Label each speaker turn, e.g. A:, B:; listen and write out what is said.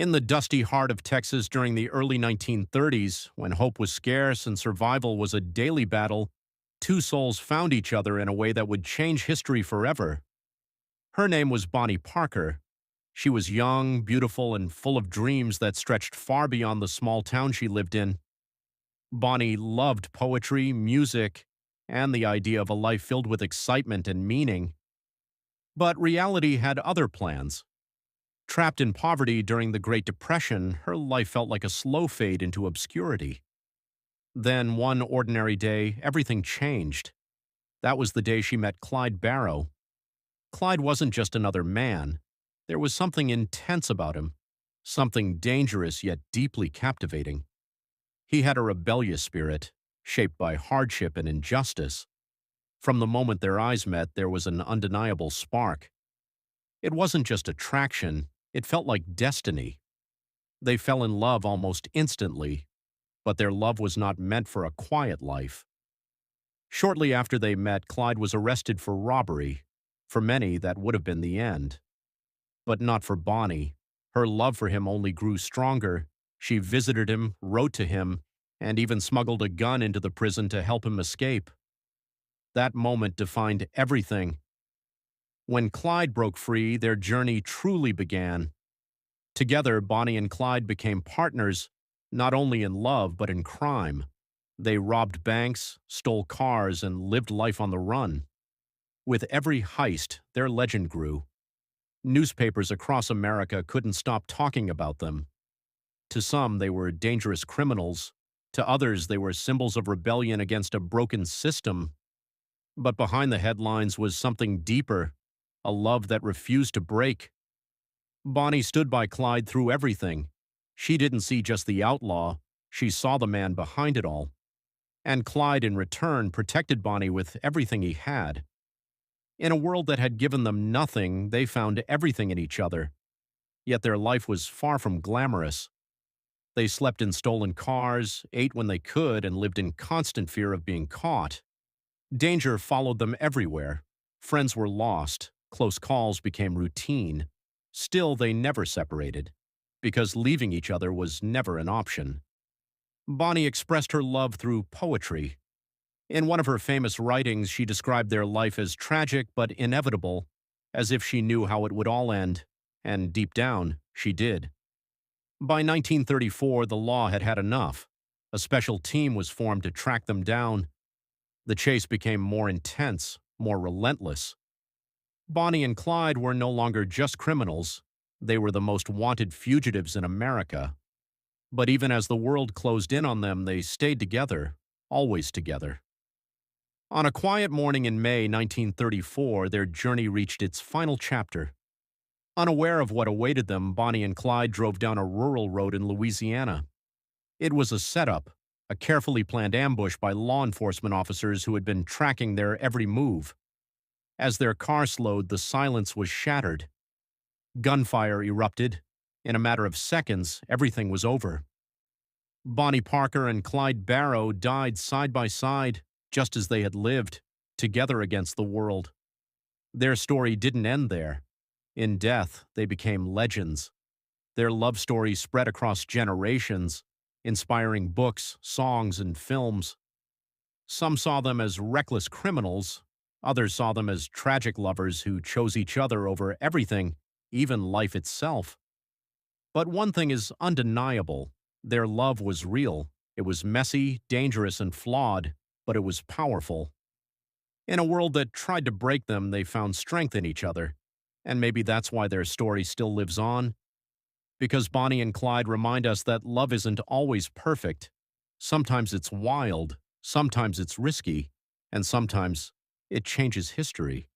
A: In the dusty heart of Texas during the early 1930s, when hope was scarce and survival was a daily battle, two souls found each other in a way that would change history forever. Her name was Bonnie Parker. She was young, beautiful, and full of dreams that stretched far beyond the small town she lived in. Bonnie loved poetry, music, and the idea of a life filled with excitement and meaning. But reality had other plans. Trapped in poverty during the Great Depression, her life felt like a slow fade into obscurity. Then, one ordinary day, everything changed. That was the day she met Clyde Barrow. Clyde wasn't just another man. There was something intense about him, something dangerous yet deeply captivating. He had a rebellious spirit, shaped by hardship and injustice. From the moment their eyes met, there was an undeniable spark. It wasn't just attraction, it felt like destiny. They fell in love almost instantly, but their love was not meant for a quiet life. Shortly after they met, Clyde was arrested for robbery. For many, that would have been the end. But not for Bonnie. Her love for him only grew stronger. She visited him, wrote to him, and even smuggled a gun into the prison to help him escape. That moment defined everything. When Clyde broke free, their journey truly began. Together, Bonnie and Clyde became partners, not only in love but in crime. They robbed banks, stole cars, and lived life on the run. With every heist, their legend grew. Newspapers across America couldn't stop talking about them. To some, they were dangerous criminals. To others, they were symbols of rebellion against a broken system. But behind the headlines was something deeper, a love that refused to break. Bonnie stood by Clyde through everything. She didn't see just the outlaw, she saw the man behind it all. And Clyde, in return, protected Bonnie with everything he had. In a world that had given them nothing, they found everything in each other. Yet their life was far from glamorous. They slept in stolen cars, ate when they could, and lived in constant fear of being caught. Danger followed them everywhere. Friends were lost. Close calls became routine. Still, they never separated, because leaving each other was never an option. Bonnie expressed her love through poetry. In one of her famous writings, she described their life as tragic but inevitable, as if she knew how it would all end, and deep down, she did. By 1934, the law had had enough. A special team was formed to track them down. The chase became more intense, more relentless. Bonnie and Clyde were no longer just criminals. They were the most wanted fugitives in America. But even as the world closed in on them, they stayed together, always together. On a quiet morning in May 1934, their journey reached its final chapter. Unaware of what awaited them, Bonnie and Clyde drove down a rural road in Louisiana. It was a setup, a carefully planned ambush by law enforcement officers who had been tracking their every move. As their car slowed, the silence was shattered. Gunfire erupted. In a matter of seconds, everything was over. Bonnie Parker and Clyde Barrow died side by side, just as they had lived, together against the world. Their story didn't end there. In death, they became legends. Their love story spread across generations, inspiring books, songs, and films. Some saw them as reckless criminals. Others saw them as tragic lovers who chose each other over everything, even life itself. But one thing is undeniable. Their love was real. It was messy, dangerous, and flawed, but it was powerful. In a world that tried to break them, they found strength in each other. And maybe that's why their story still lives on. Because Bonnie and Clyde remind us that love isn't always perfect. Sometimes it's wild, sometimes it's risky, and sometimes it changes history.